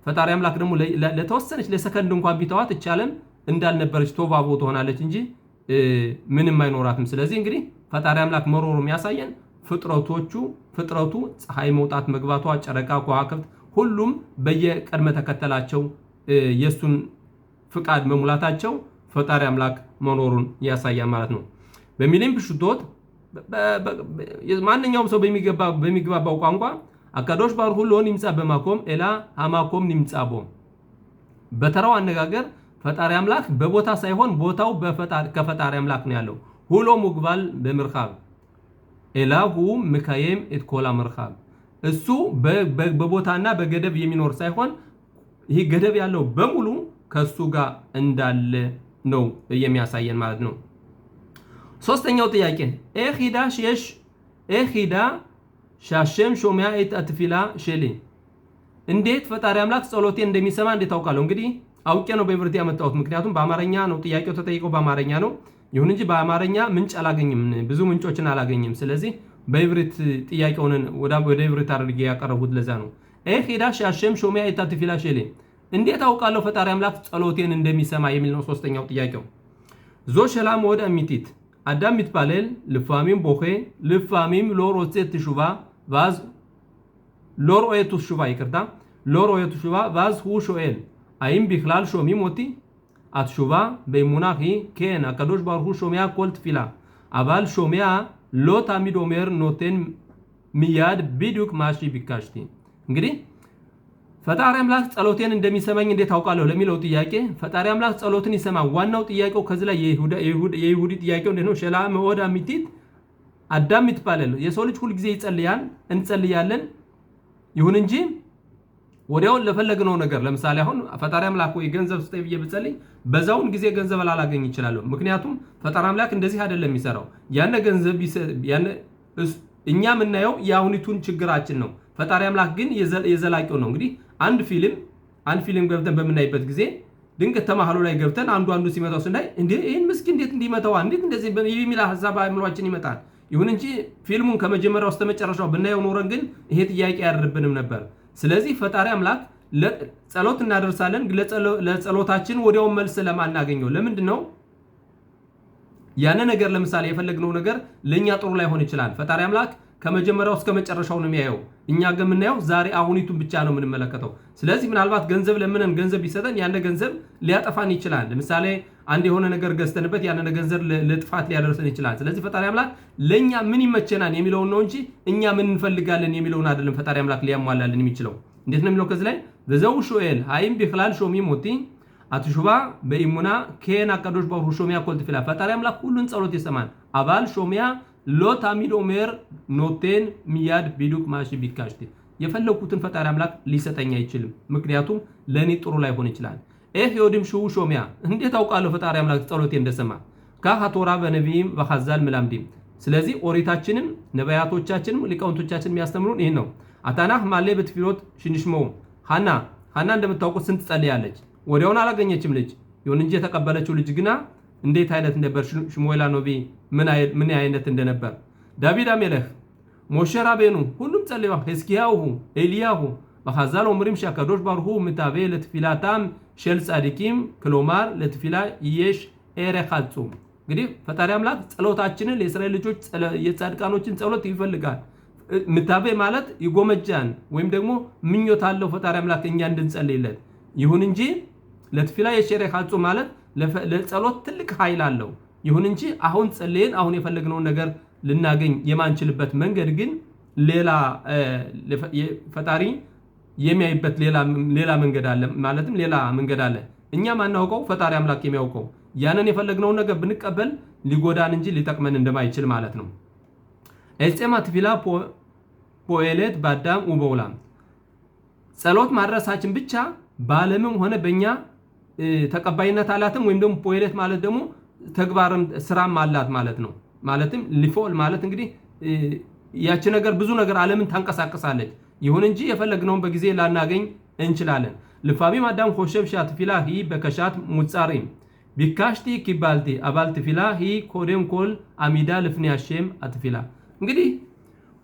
ፈጣሪ አምላክ ደግሞ ለተወሰነች ለሰከንድ እንኳን ቢተዋት እች ዓለም እንዳልነበረች ቶባቦ ትሆናለች እንጂ ምንም አይኖራትም። ስለዚህ እንግዲህ ፈጣሪ አምላክ መኖሩን የሚያሳየን ፍጥረቱ ፀሐይ መውጣት መግባቷ፣ ጨረቃ፣ ከዋክብት ሁሉም በየቀድመ ተከተላቸው የሱን ፍቃድ መሙላታቸው ፈጣሪ አምላክ መኖሩን ያሳያል ማለት ነው። በሚሊም ብሽቶት ማንኛውም ሰው በሚገባባው ቋንቋ አካዶሽ ባርሁ ሎን ይምጻ በማኮም ኤላ አማኮም ንምጻቦ በተራው አነጋገር ፈጣሪ አምላክ በቦታ ሳይሆን ቦታው ከፈጣሪ አምላክ ነው ያለው። ሁሎ ሙግባል በመርኻብ ኤላሁ ምካየም እትኮላ መርኻብ እሱ በቦታና በገደብ የሚኖር ሳይሆን ይሄ ገደብ ያለው በሙሉ ከሱ ጋር እንዳለ ነው የሚያሳየን ማለት ነው። ሶስተኛው ጥያቄ ኤኺዳ ሻሸም ሾሚያ ኤት አትፊላ ሼሊ እንዴት ፈጣሪ አምላክ ጸሎቴን እንደሚሰማ እንዴት ታውቃለሁ? እንግዲህ አውቄ ነው በዕብራይስጥ ያመጣሁት፣ ምክንያቱም በአማርኛ ነው ጥያቄው ተጠይቀው በአማርኛ ነው። ይሁን እንጂ በአማርኛ ምንጭ አላገኝም፣ ብዙ ምንጮችን አላገኝም። ስለዚህ በዕብራይስጥ ጥያቄውን ወደ ዕብራይስጥ አድርጌ ያቀረቡት ለዛ ነው። ኤኺዳ ሻሸም ሾሚያ ኤት አትፊላ ሼሊ እንዴት አውቃለሁ ፈጣሪ አምላክ ጸሎቴን እንደሚሰማ የሚል ነው ሶስተኛው ጥያቄው። ዞ ሸላም ወደ አሚቲት አዳም ይትባለል ልፋሚም ቦኼ ልፋሚም ሎሮጼት ትሹባ ባዝ ሎሮኤቱ ሹባ ይቅርታ ሎሮኤቱ ሹባ ባዝ ሁ ሾኤል አይም ቢክላል ሾሚም ወቲ አትሹባ በይሙናኺ ኬን አካዶሽ ባርሁ ሾሚያ ኮልት ፊላ አባል ሾሚያ ሎት አሚድ ኦሜር ኖቴን ሚያድ ቢዱክ ማሺ ቢካሽቲ እንግዲህ ፈጣሪ አምላክ ጸሎቴን እንደሚሰማኝ እንዴት አውቃለሁ ለሚለው ጥያቄ ፈጣሪ አምላክ ጸሎትን ይሰማል። ዋናው ጥያቄው ከዚህ ላይ የይሁዲ ጥያቄው እንዴት ነው? ሸላ መወዳ ሚቲት አዳም ይትባላል። የሰው ልጅ ሁሉ ጊዜ ይጸልያል፣ እንጸልያለን። ይሁን እንጂ ወዲያው ለፈለግነው ነገር ለምሳሌ አሁን ፈጣሪ አምላክ ወይ ገንዘብ ስጠኝ ብዬ ብጸልይ በዛውን ጊዜ ገንዘብ ላላገኝ ይችላል። ምክንያቱም ፈጣሪ አምላክ እንደዚህ አይደለም የሚሰራው። ያነ ገንዘብ እኛ የምናየው የአሁኒቱን ችግራችን ነው። ፈጣሪ አምላክ ግን የዘላቂው ነው። እንግዲህ አንድ ፊልም ገብተን በምናይበት ጊዜ ድንገት ተማህሎ ላይ ገብተን አንዱ ሲመታው ስናይ እንዴ ይሄን ምስኪን እንዴት እንዲመታው እንዴት እንደዚህ የሚል ሐሳብ አእምሯችን ይመጣል። ይሁን እንጂ ፊልሙን ከመጀመሪያው እስከ መጨረሻው ብናየው ኖረን ግን ይሄ ጥያቄ ያደርብንም ነበር። ስለዚህ ፈጣሪ አምላክ ጸሎት እናደርሳለን፣ ለጸሎታችን ወዲያው መልስ ለማናገኘው ለምንድን ነው? ያነ ነገር ለምሳሌ የፈለግነው ነገር ለኛ ጥሩ ላይሆን ይችላል። ፈጣሪ አምላክ ከመጀመሪያው እስከ መጨረሻው ነው የሚያየው። እኛ ግን የምናየው ዛሬ አሁኒቱን ብቻ ነው የምንመለከተው። ስለዚህ ምናልባት ገንዘብ ለምንን ገንዘብ ቢሰጠን ያነ ገንዘብ ሊያጠፋን ይችላል። ለምሳሌ አንድ የሆነ ነገር ገዝተንበት ያነ ገንዘብ ለጥፋት ሊያደርሰን ይችላል። ስለዚህ ፈጣሪ አምላክ ለኛ ምን ይመቸናል የሚለውን ነው እንጂ እኛ ምን እንፈልጋለን የሚለውን አይደለም ፈጣሪ አምላክ ሊያሟላልን የሚችለው። እንዴት ነው የሚለው ከዚህ ላይ በዘው ሾኤል ሃይም ቢክላል ሾሚ ሞቲ አትሹባ በኢሙና ከና ቀዶሽ ባሩ ሾሚያ ኮልት ፊላ ፈጣሪ አምላክ ሁሉን ጸሎት ይሰማል። አባል ሾሚያ ሎት አሚድ ኦሜር ኖቴን ሚያድ ቢዱክ ማሺ ቢካሽቲ የፈለኩትን ፈጣሪ አምላክ ሊሰጠኝ አይችልም። ምክንያቱም ለኔ ጥሩ ላይሆን ይችላል። ዮዲም ሹ ሾሚያ እንዴት አውቃለሁ ፈጣሪ አምላክ ጸሎቴ እንደሰማ? ካሃቶራ በነቢይም በሐዛል ምላምዲም ስለዚህ ኦሪታችንም ነቢያቶቻችንም ሊቃውንቶቻችን የሚያስተምሩን ይሄን ነው። አታናህ ማለ በትፊሎት ሽንሽሞ ሃና እንደምታውቁት ስንት ጸልያለች፣ ወዲያውን አላገኘችም ልጅ። ይሁን እንጂ የተቀበለችው ልጅ ግና እንዴት አይነት ነበር? ሽሙኤል ነቢ ምን አይነት እንደነበር። ዳዊት አሜለህ ሞሼ ራቤኑ ሁሉም ጸልየዋል። ሕዝቅያሁ ኤልያሁ በሐዛል ኦምሪም ሻካዶሽ ባርሁ ምታቤ ለትፊላታም ሸል ጻድቂም ክሎማር ለትፊላ ይሽ ኤረኻጹ እንግዲህ ፈጣሪ አምላክ ጸሎታችንን የእስራኤል ልጆች የጻድቃኖችን ጸሎት ይፈልጋል። ምታቤ ማለት ይጎመጃን ወይም ደግሞ ምኞት አለው ፈጣሪ አምላክ እኛ እንድንጸልይለት። ይሁን እንጂ ለትፊላ ይሽ ኤረኻጹ ማለት ለጸሎት ትልቅ ኃይል አለው። ይሁን እንጂ አሁን ጸልየን አሁን የፈለግነውን ነገር ልናገኝ የማንችልበት መንገድ ግን ሌላ ፈጣሪ የሚያይበት ሌላ መንገድ አለ። ማለትም ሌላ መንገድ አለ እኛ ማናውቀው ፈጣሪ አምላክ የሚያውቀው። ያንን የፈለግነውን ነገር ብንቀበል ሊጎዳን እንጂ ሊጠቅመን እንደማይችል ማለት ነው። ኤጽማ ትፊላ ፖኤሌት ባዳም ወበውላም ጸሎት ማድረሳችን ብቻ ባለምም ሆነ በእኛ ተቀባይነት አላትም። ወይም ደግሞ ፖኤሌት ማለት ደግሞ ተግባርም ስራም አላት ማለት ነው። ማለትም ሊፎል ማለት እንግዲህ ያቺ ነገር ብዙ ነገር ዓለምን ታንቀሳቀሳለች። ይሁን እንጂ የፈለግነውን በጊዜ ላናገኝ እንችላለን። ልፋቢም አዳም ኮሸብ ሻት ፊላ ሂ በከሻት ሙጻሪም ቢካሽቲ ኪባልቲ አባልት ፊላ ሂ ኮደም ኮል አሚዳ ልፍኒ ያሸም አትፊላ እንግዲህ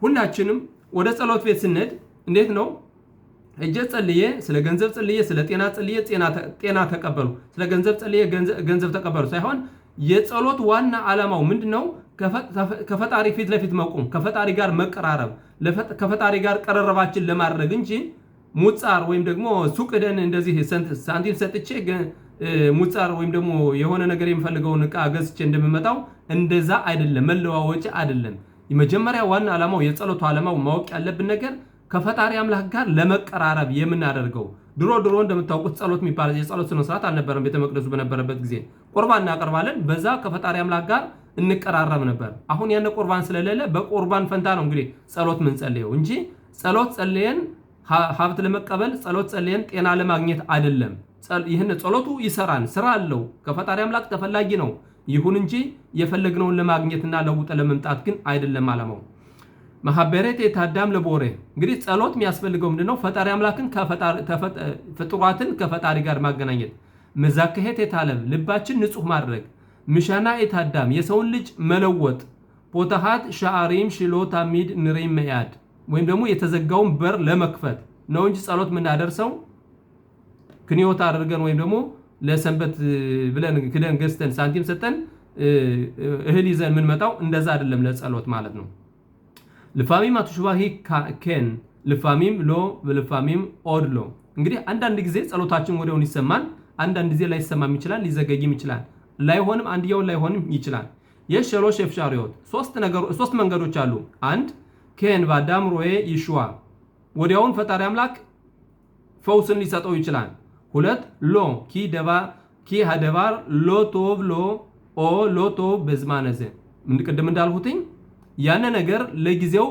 ሁላችንም ወደ ጸሎት ቤት ስንሄድ እንዴት ነው? እጄ ጸልዬ ስለ ገንዘብ ጸልዬ ስለ ጤና ጸልዬ ጤና ተቀበሉ፣ ስለ ገንዘብ ጸልዬ ገንዘብ ተቀበሉ ሳይሆን የጸሎት ዋና ዓላማው ምንድነው? ከፈጣሪ ፊት ለፊት መቆም፣ ከፈጣሪ ጋር መቀራረብ፣ ከፈጣሪ ጋር ቀረረባችን ለማድረግ እንጂ ሙጻር ወይም ደግሞ ሱቅ ሄደን እንደዚህ ሳንቲም ሰጥቼ ሙጻር ወይም ደግሞ የሆነ ነገር የሚፈልገውን ዕቃ ገዝቼ እንደምመጣው እንደዛ አይደለም፣ መለዋወጫ አይደለም። የመጀመሪያ ዋና ዓላማው የጸሎቱ ዓላማው ማወቅ ያለብን ነገር ከፈጣሪ አምላክ ጋር ለመቀራረብ የምናደርገው። ድሮ እንደምታውቁት ጸሎት የሚባል የጸሎት ስነ ስርዓት አልነበረም። ቤተ መቅደሱ በነበረበት ጊዜ ቁርባን እናቀርባለን፣ በዛ ከፈጣሪ አምላክ ጋር እንቀራረብ ነበር። አሁን ያነ ቁርባን ስለሌለ በቁርባን ፈንታ ነው እንግዲህ ጸሎት ምን ጸልየው እንጂ ጸሎት ጸልየን ሀብት ለመቀበል ጸሎት ጸልየን ጤና ለማግኘት አይደለም። ይህን ጸሎቱ ይሰራን ስራ አለው ከፈጣሪ አምላክ ተፈላጊ ነው። ይሁን እንጂ የፈለግነውን ለማግኘትና ለውጥ ለመምጣት ግን አይደለም ዓላማው። ማህበረት የታዳም ለቦሬ እንግዲህ ጸሎት የሚያስፈልገው ምንድነው? ፈጣሪ አምላክን ፍጡራትን ከፈጣሪ ጋር ማገናኘት። መዛከሄት የታለም ልባችን ንጹህ ማድረግ። ምሻና የታዳም የሰውን ልጅ መለወጥ። ፖታሃት ሻአሪም ሽሎ ታሚድ ንሬም መያድ ወይም ደግሞ የተዘጋውን በር ለመክፈት ነው እንጂ ጸሎት የምናደርሰው ክንዮት አድርገን ወይም ደግሞ ለሰንበት ብለን ክደን ገዝተን ሳንቲም ሰጠን እህል ይዘን የምንመጣው እንደዛ አይደለም ለጸሎት ማለት ነው። ልፋሚም አትሽባሂ ከን ልፋሚም ሎ ልፋሚም ኦድሎ እንግዲህ አንዳንድ ጊዜ ጸሎታችን ወዲያውን ይሰማል፣ አንዳንድ ጊዜ ላይሰማም ይችላል፣ ሊዘገይም ይችላል፣ ላይሆንም አንድያውን ላይሆንም ይችላል። የሸሎሽ ፍሻሪዮት ሶስት መንገዶች አሉ። አንድ ከን ባዳም ሮዬ ይሽዋ ወዲያውን ፈጣሪ አምላክ ፈውስን ሊሰጠው ይችላል። ሁለት ሎ ኪ ሀደባር ሎቶብ ሎ ኦ ሎቶብ በዝማነዘ ቅድም እንዳልሁትኝ ያነ ነገር ለጊዜው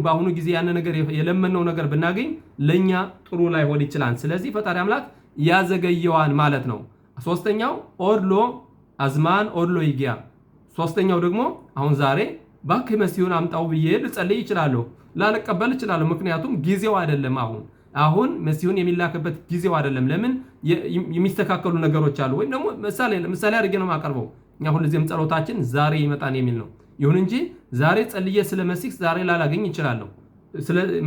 በአሁኑ ጊዜ ያነ ነገር የለመነው ነገር ብናገኝ ለኛ ጥሩ ላይሆን ይችላል። ስለዚህ ፈጣሪ አምላክ ያዘገየዋን ማለት ነው። ሶስተኛው ኦድሎ አዝማን ኦድሎ ይጊያ ሶስተኛው ደግሞ አሁን ዛሬ ባክ መሲሁን አምጣው ብዬ ልጸልይ ይችላልው ላልቀበል ይችላልው ምክንያቱም ጊዜው አይደለም። አሁን መሲሁን የሚላከበት ጊዜው አይደለም። ለምን የሚስተካከሉ ነገሮች አሉ። ወይም ደግሞ ምሳሌ አድርጌ ነው ማቀርበው። እኛ ሁልጊዜም ጸሎታችን ዛሬ ይመጣን የሚል ነው። ይሁን እንጂ ዛሬ ጸልዬ ስለ መሲህ ዛሬ ላላገኝ ይችላልው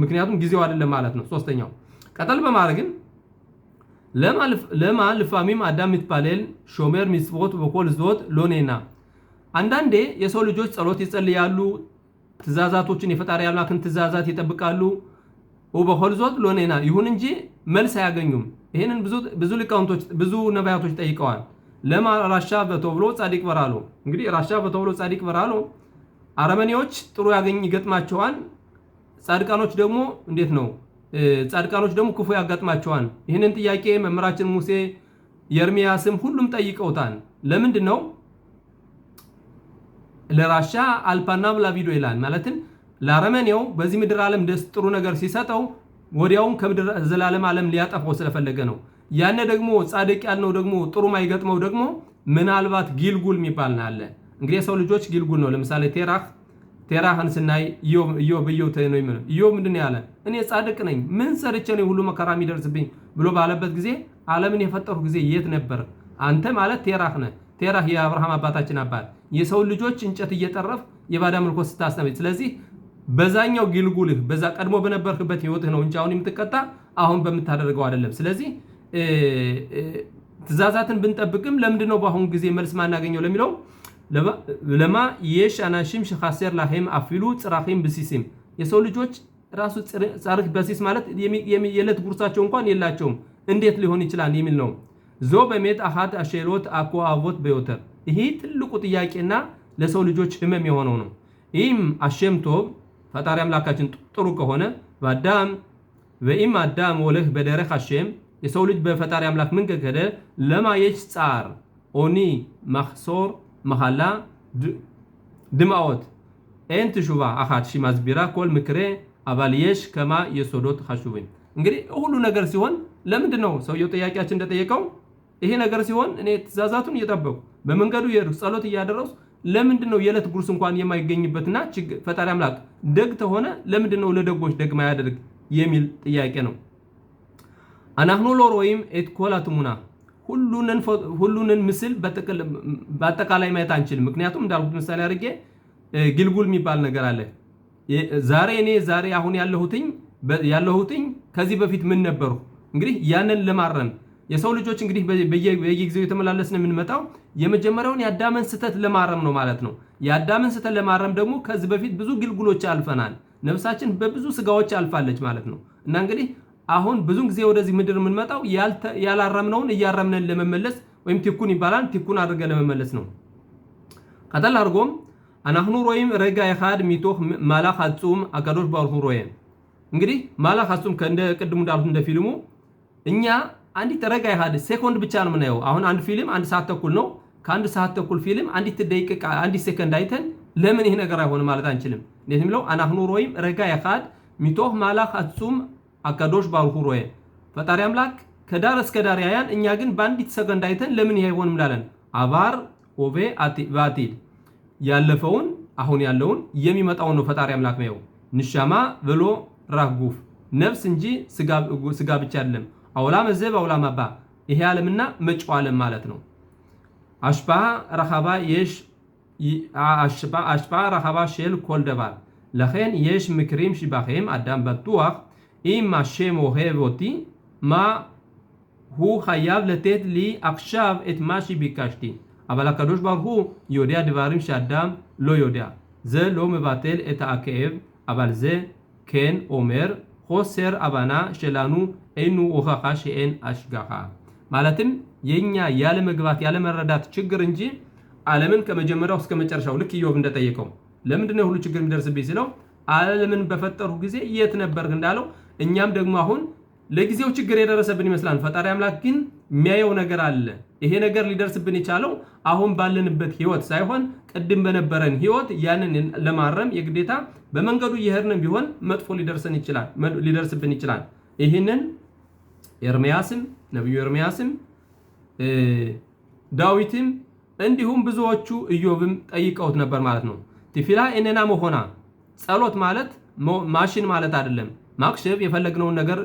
ምክንያቱም ጊዜው አይደለም ማለት ነው። ሶስተኛው ቀጠል በማድረግን ለማ ልፋሚም አዳም ይትባለል ሾሜር ሚስቦት በኮል ዞት ሎኔና አንዳንዴ የሰው ልጆች ጸሎት ይጸልያሉ፣ ትእዛዛቶችን የፈጣሪ አምላክን ትእዛዛት ይጠብቃሉ ወበኮል ዞት ሎኔና ይሁን እንጂ መልስ አያገኙም። ይሄንን ብዙ ሊቃውንቶች ብዙ ነቢያቶች ጠይቀዋል። ለማ ራሻ በተብሎ ጻድቅ በራሎ እንግዲህ ራሻ በተብሎ ጻድቅ በራሎ አረመኔዎች ጥሩ ይገጥማቸዋል፣ ጻድቃኖች ደግሞ እንዴት ነው? ጻድቃኖች ደግሞ ክፉ ያጋጥማቸዋል። ይህንን ጥያቄ መምህራችን ሙሴ ኤርሚያስም ሁሉም ጠይቀውታል። ለምንድን ነው ለራሻ አልፓና ብላቪዶ ይላል ማለትም ለአረመኔው በዚህ ምድር ዓለም ደስ ጥሩ ነገር ሲሰጠው ወዲያውን ከምድር ዘላለም ዓለም ሊያጠፋው ስለፈለገ ነው። ያነ ደግሞ ጻድቅ ያልነው ደግሞ ጥሩ ማይገጥመው ደግሞ ምናልባት ጊልጉል የሚባል አለ። እንግዲህ የሰው ልጆች ጊልጉል ነው። ለምሳሌ ቴራህን ስናይ ኢዮብ ነው የሚለው። ኢዮብ ምንድን ያለ እኔ ጻድቅ ነኝ ምን ሰርቼ ነው ሁሉ መከራ የሚደርስብኝ ብሎ ባለበት ጊዜ ዓለምን የፈጠሩ ጊዜ የት ነበር አንተ? ማለት ቴራህ ነህ። ቴራህ የአብርሃም አባታችን አባት የሰው ልጆች እንጨት እየጠረፍ የባዳ ምልኮ ስታስተምር። ስለዚህ በዛኛው ጊልጉልህ በዛ ቀድሞ በነበርክበት ህይወትህ ነው እንጂ አሁን የምትቀጣ አሁን በምታደርገው አይደለም። ስለዚህ ትእዛዛትን ብንጠብቅም ለምንድነው በአሁን ጊዜ መልስ ማናገኘው ለሚለው ለማ የሽ አናሽም ሸኻሰር ላሄም አፊሉ ጽራኺም በሲሲም የሰው ልጆች ራሱ ጽራኺ በሲስ ማለት የለት ጉርሳቸው እንኳን የላቸውም እንዴት ሊሆን ይችላል የሚል ነው። ዞ በሜት አሃት አሸሎት አኮ አቮት በዮተር ይሄ ትልቁ ጥያቄና ለሰው ልጆች ህመም የሆነው ነው። ይህም አሸምቶብ ፈጣሪ አምላካችን ጥሩ ከሆነ በአዳም ወይም አዳም ወለህ በደረህ አሸም የሰው ልጅ በፈጣሪ አምላክ ምን ከከደ ለማየች ጻር ኦኒ ማክሶር መሐላ ድማዎት ኤንት ሹባ አኻት ሽማዝቢራ ኮል ምክሬ አባልየሽ ከማ የሶዶት ሐሹብን እንግዲህ ሁሉ ነገር ሲሆን ለምንድነው ሰውየው ጥያቄያችን እንደጠየቀው ይሄ ነገር ሲሆን እኔ ትእዛዛቱን እየጠበቁ በመንገዱ የሄድኩ ጸሎት እያደረሱ ለምንድነው የዕለት ጉርስ እንኳን የማይገኝበትና ፈጣሪ አምላክ ደግ ተሆነ ለምንድነው ለደጎች ደግ ማያደርግ የሚል ጥያቄ ነው። አናህኑ ሎሮይም ኤትኮላቱሙና ሁሉንን ምስል በአጠቃላይ ማየት አንችልም። ምክንያቱም እንዳልኩት ምሳሌ አድርጌ ግልጉል የሚባል ነገር አለ። ዛሬ አሁን ያለሁትኝ ከዚህ በፊት ምን ነበሩ? እንግዲህ ያንን ለማረም የሰው ልጆች እንግዲህ በየጊዜው የተመላለስን የምንመጣው የመጀመሪያውን የአዳምን ስህተት ለማረም ነው ማለት ነው። የአዳምን ስህተት ለማረም ደግሞ ከዚህ በፊት ብዙ ግልጉሎች አልፈናል። ነፍሳችን በብዙ ስጋዎች አልፋለች ማለት ነው። እና እንግዲህ አሁን ብዙ ጊዜ ወደዚህ ምድር የምንመጣው ያላረምነውን እያረምነን ለመመለስ ወይም ቲኩን ይባላል ቲኩን አድርገን ለመመለስ ነው። ቀጠል አድርጎም አናህኑ ሮይም ረጋ ይኻድ ሚቶህ ማላኽ አጹም አካዶሽ ባርሁ ሮይም እንግዲህ ማላኽ አጹም ከእንደ ቅድሙ እንዳሉት እንደ ፊልሙ እኛ አንዲት ረጋ ይኻድ ሴኮንድ ብቻ ነው የምናየው። አሁን አንድ ፊልም 1 ሰዓት ተኩል ነው። ከአንድ ሰዓት ተኩል ፊልም አንዲት ደቂቃ አንዲት ሴኮንድ አይተን ለምን ይሄ ነገር አይሆንም ማለት አንችልም። እንዴት የሚለው አናህኑ ሮይም ረጋ ይኻድ ሚቶህ ማላኽ አጹም አካዶሽ ባርሁ ሮየ ፈጣሪ አምላክ ከዳር እስከ ዳር ያያን እኛ ግን በአንዲት ሰከንድ አይተን ለምን ይሄ አይሆንም ላለን አባር ኦቬ አቲድ ያለፈውን አሁን ያለውን የሚመጣውን ነው ፈጣሪ አምላክ ነው ንሻማ ብሎ ራጉፍ ነፍስ እንጂ ስጋ ብቻ አይደለም አውላም ዘብ አውላም አባ ይሄ ዓለምና መጪው ዓለም ማለት ነው አሽባ ረኻባ የሽ አሽባ ረኻባ ሸል ኮል ደባር ለኸን የሽ ምክሪም ሽባኸም አዳም በጥዋኽ אם השם אוהב אותי, מה הוא חייב לתת לי עכשיו את מה שביקשתי. אבל הקדוש ברוך הוא יודע דברים שאדם לא יודע. זה לא מבטל את הכאב, אבל זה כן אומר חוסר הבנה שלנו אינו הוכחה שאין השגחה. ማለትም የኛ ያለ መግባት ያለ መረዳት ችግር እንጂ ዓለምን ከመጀመሪያው እስከ መጨረሻው ልክ ኢዮብ እንደጠየቀው ለምንድነው ሁሉ ችግር የሚደርስብኝ ሲለው ዓለምን በፈጠሩ ጊዜ የት ነበር እንዳለው እኛም ደግሞ አሁን ለጊዜው ችግር የደረሰብን ይመስላል ፈጣሪ አምላክ ግን የሚያየው ነገር አለ ይሄ ነገር ሊደርስብን የቻለው አሁን ባለንበት ህይወት ሳይሆን ቅድም በነበረን ህይወት ያንን ለማረም የግዴታ በመንገዱ ይሄርንም ቢሆን መጥፎ ሊደርስብን ይችላል ይሄንን ኤርሚያስም ነብዩ ኤርሚያስም ዳዊትም እንዲሁም ብዙዎቹ ኢዮብም ጠይቀውት ነበር ማለት ነው ትፊላ እነና መሆና ጸሎት ማለት ማሽን ማለት አይደለም ማክሸፍ የፈለግነውን ነገር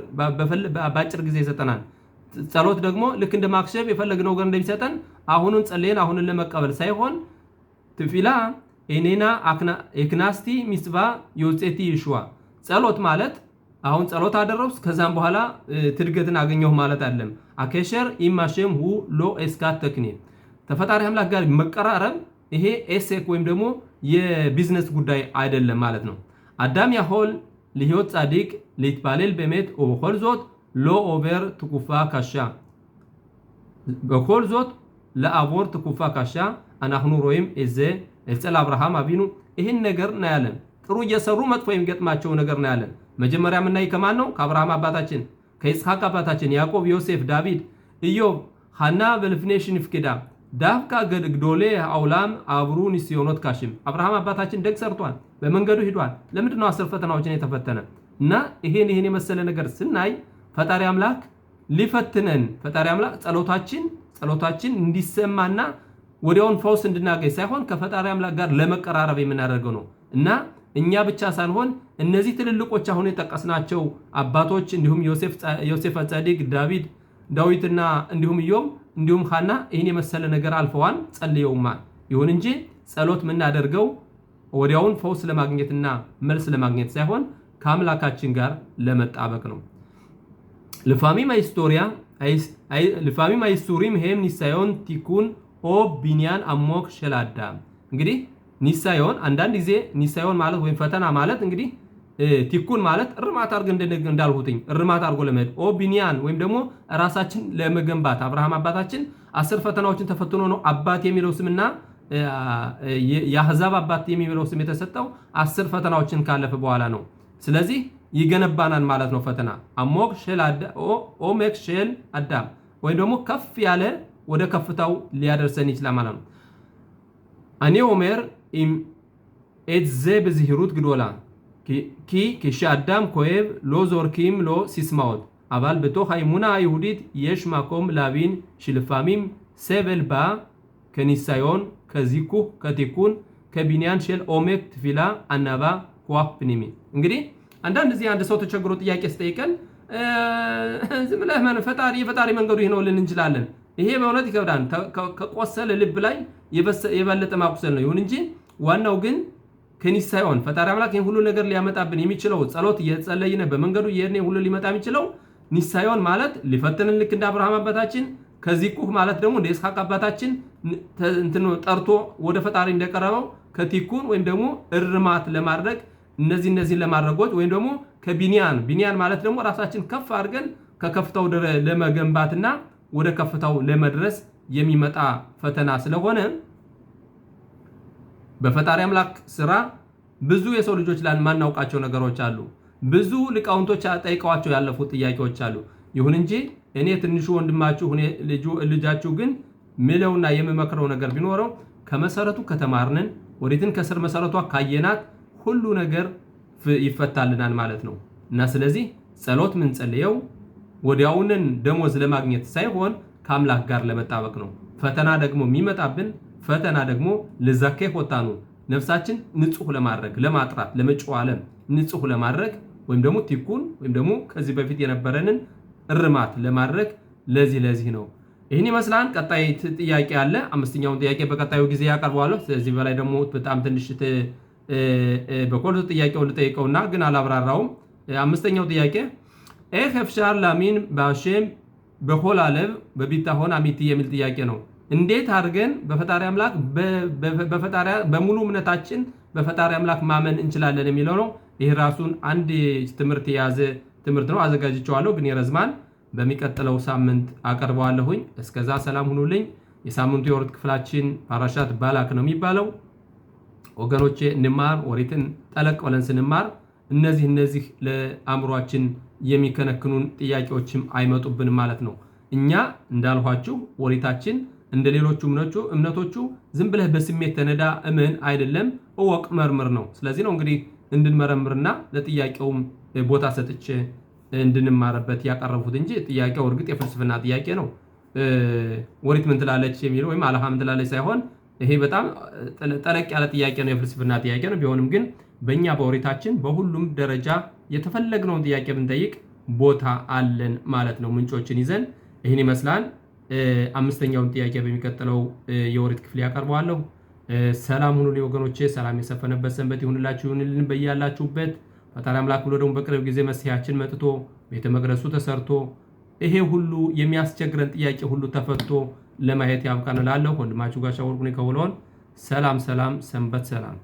በአጭር ጊዜ ይሰጠናል ጸሎት ደግሞ ልክ እንደ ማክሸፍ የፈለግነው ነገር እንደሚሰጠን አሁኑን ጸልየን አሁኑን ለመቀበል ሳይሆን ትፊላ እኔና ኤክናስቲ ሚስባ ዮጼቲ ይሽዋ ጸሎት ማለት አሁን ጸሎት አደረውስ ከዛም በኋላ ትድገትን አገኘው ማለት አይደለም አከሸር ኢማሸም ሁ ሎ እስካት ተክኒ ተፈጣሪ አምላክ ጋር መቀራረብ ይሄ ኤሴክ ወይም ደግሞ የቢዝነስ ጉዳይ አይደለም ማለት ነው አዳም ያሆል להיות צדיק, להתפלל באמת, ובכל זאת לא עובר תקופה קשה. בכל זאת, לעבור תקופה קשה, אנחנו רואים את זה אצל אברהם אבינו, ይህን ነገር እናያለን ጥሩ እየሰሩ መጥፎ የሚገጥማቸው ነገር እናያለን መጀመሪያ ምናይ ከማን ነው ከአብርሃም አባታችን ከይስሐቅ አባታችን ያዕቆብ ዮሴፍ ዳዊት ኢዮብ ሐና በልፍኔሽን ፍቅዳ ዳፍካ ገድግዶሌ አውላም አብሩ ንስዮኖት ካሽም አብርሃም አባታችን ደግ ሰርቷል በመንገዱ ሄዷል ለምንድነው 10 ፈተናዎችን የተፈተነ እና ይሄን የመሰለ ነገር ስናይ ፈጣሪ አምላክ ሊፈትነን ፈጣሪ አምላክ ጸሎታችን እንዲሰማና ወዲያውን ፈውስ እንድናገኝ ሳይሆን ከፈጣሪ አምላክ ጋር ለመቀራረብ የምናደርገው ነው እና እኛ ብቻ ሳንሆን እነዚህ ትልልቆች አሁን የጠቀስናቸው አባቶች እንዲሁም ዮሴፍ ጻዲቅ ዳዊትና እንዲሁም ኢዮብ እንዲሁም ሐና ይሄን የመሰለ ነገር አልፈዋል ጸልየውማል ይሁን እንጂ ጸሎት ምናደርገው ወዲያውን ፈውስ ለማግኘትና መልስ ለማግኘት ሳይሆን ከአምላካችን ጋር ለመጣበቅ ነው לפעמים האיסורים הם ניסיון תיקון או בניין עמוק של האדם እንግዲህ ኒሳዮን አንዳንድ ጊዜ ኒሳዮን ማለት ወይም ፈተና ማለት እንግዲህ ቲኩን ማለት እርማት አርገ እንዳልሁትኝ እርማት አርጎ ለመድ ኦ ቢኒያን ወይም ደግሞ ራሳችን ለመገንባት አብርሃም አባታችን 10 ፈተናዎችን ተፈትኖ ነው አባት የሚለው ስምና ያህዛብ አባት የሚለው ስም የተሰጠው 10 ፈተናዎችን ካለፈ በኋላ ነው ስለዚህ ይገነባናል ማለት ነው ፈተና አሞክ ሸላዳ ኦ ሜክ ሸል አዳም ወይ ደግሞ ከፍ ያለ ወደ ከፍታው ሊያደርሰን ይችላል ማለት ነው አኔ ኦሜር ኢም ኤትዘ በዝሂሩት ግዶላ כי כשאדם כואב לא זורקים לו סיסמאות אבל בתוך האמונה היהודית יש מקום להבין שלפעמים סבל בא כניסיון כזיכוך כתיקון כבניין של עומק תפילה ענווה כוח פנימי እንግዲህ አንዳንድ ጊዜ አንድ ሰው ተቸግሮ ጥያቄ ሲጠይቀን ዝም ብለህ ፈጣሪ መንገዱ ይሄ ነው ልን እንችላለን ይሄ በእውነት ይከብዳል ከቆሰለ ልብ ላይ የበለጠ ማቁሰል ነው ይሁን እንጂ ዋናው ግን ከኒሳዮን ፈጣሪ አምላክ ይሄን ሁሉ ነገር ሊያመጣብን የሚችለው ጸሎት እየጸለይነ በመንገዱ ይሄን ሁሉ ሊመጣ የሚችለው ኒሳዮን ማለት ሊፈተንን ልክ እንደ አብርሃም አባታችን ከዚኩህ ማለት ደግሞ እንደ ይስሐቅ አባታችን እንትን ጠርቶ ወደ ፈጣሪ እንደቀረበው ከቲኩን ወይም ደግሞ እርማት ለማድረግ እነዚህ ለማድረጎት ወይም ደግሞ ከቢኒያን ማለት ደግሞ ራሳችን ከፍ አድርገን ከከፍታው ለመገንባትና ወደ ከፍታው ለመድረስ የሚመጣ ፈተና ስለሆነ በፈጣሪ አምላክ ስራ ብዙ የሰው ልጆች ማናውቃቸው ነገሮች አሉ ብዙ ሊቃውንቶች ጠይቀዋቸው ያለፉት ጥያቄዎች አሉ ይሁን እንጂ እኔ ትንሹ ወንድማችሁ ልጃችሁ ግን ምለውና የምመክረው ነገር ቢኖረው ከመሰረቱ ከተማርነን ወዲትን ከስር መሰረቷ ካየናት ሁሉ ነገር ይፈታልናል ማለት ነው። እና ስለዚህ ጸሎት ምንጸልየው ወዲያውንን ደሞዝ ለማግኘት ሳይሆን ከአምላክ ጋር ለመጣበቅ ነው። ፈተና ደግሞ የሚመጣብን ፈተና ደግሞ ለዛከ ሆታኑ ነፍሳችን ንጹህ ለማድረግ ለማጥራት ለመጪው ዓለም ንጹህ ለማድረግ ወይም ደግሞ ቲኩን ወይም ደግሞ ከዚህ በፊት የነበረንን እርማት ለማድረግ ለዚህ ነው። ይህን ይመስላል። ቀጣይ ጥያቄ አለ። አምስተኛውን ጥያቄ በቀጣዩ ጊዜ ያቀርበዋለሁ። ስለዚህ በላይ ደግሞ በጣም ትንሽ በኮልቱ ጥያቄውን ልጠይቀውና ግን አላብራራውም። አምስተኛው ጥያቄ ኤህ ኤፍሻር ላሚን በአሼም በኮል አለብ በቢታሆን አሚቲ የሚል ጥያቄ ነው። እንዴት አድርገን በፈጣሪ አምላክ በሙሉ እምነታችን በፈጣሪ አምላክ ማመን እንችላለን የሚለው ነው። ይህ ራሱን አንድ ትምህርት የያዘ ትምህርት ነው። አዘጋጅቼዋለሁ ግን ይረዝማል። በሚቀጥለው ሳምንት አቀርበዋለሁኝ። እስከዛ ሰላም ሁኑልኝ። የሳምንቱ የኦሪት ክፍላችን ፓራሻት ባላክ ነው የሚባለው። ወገኖቼ እንማር። ኦሪትን ጠለቅ ብለን ስንማር እነዚህ ለአእምሯችን የሚከነክኑን ጥያቄዎችም አይመጡብንም ማለት ነው። እኛ እንዳልኋችሁ ኦሪታችን እንደ ሌሎቹ እምነቶቹ ዝም ብለህ በስሜት ተነዳ እመን አይደለም፣ እወቅ፣ መርምር ነው። ስለዚህ ነው እንግዲህ እንድንመረምርና ለጥያቄውም ቦታ ሰጥቼ እንድንማርበት ያቀረቡት እንጂ ጥያቄው እርግጥ የፍልስፍና ጥያቄ ነው። ኦሪት ምን ትላለች የሚለው ወይም አላህ ምን ትላለች ሳይሆን ይሄ በጣም ጠለቅ ያለ ጥያቄ ነው፣ የፍልስፍና ጥያቄ ነው። ቢሆንም ግን በእኛ በኦሪታችን በሁሉም ደረጃ የተፈለግነውን ጥያቄ ብንጠይቅ ቦታ አለን ማለት ነው፣ ምንጮችን ይዘን። ይህን ይመስላል። አምስተኛውን ጥያቄ በሚቀጥለው የኦሪት ክፍል ያቀርበዋለሁ። ሰላም ሁኑ ወገኖቼ። ሰላም የሰፈነበት ሰንበት ይሁንላችሁ፣ ይሁንልን በያላችሁበት። ፈጣሪ አምላክ ብሎ ደግሞ በቅርብ ጊዜ መሲያችን መጥቶ ቤተ መቅደሱ ተሰርቶ ይሄ ሁሉ የሚያስቸግረን ጥያቄ ሁሉ ተፈቶ ለማየት ያብቃን እላለሁ። ወንድማችሁ ጋሻ ወርቁ ነኝ ከወሎን። ሰላም ሰንበት ሰላም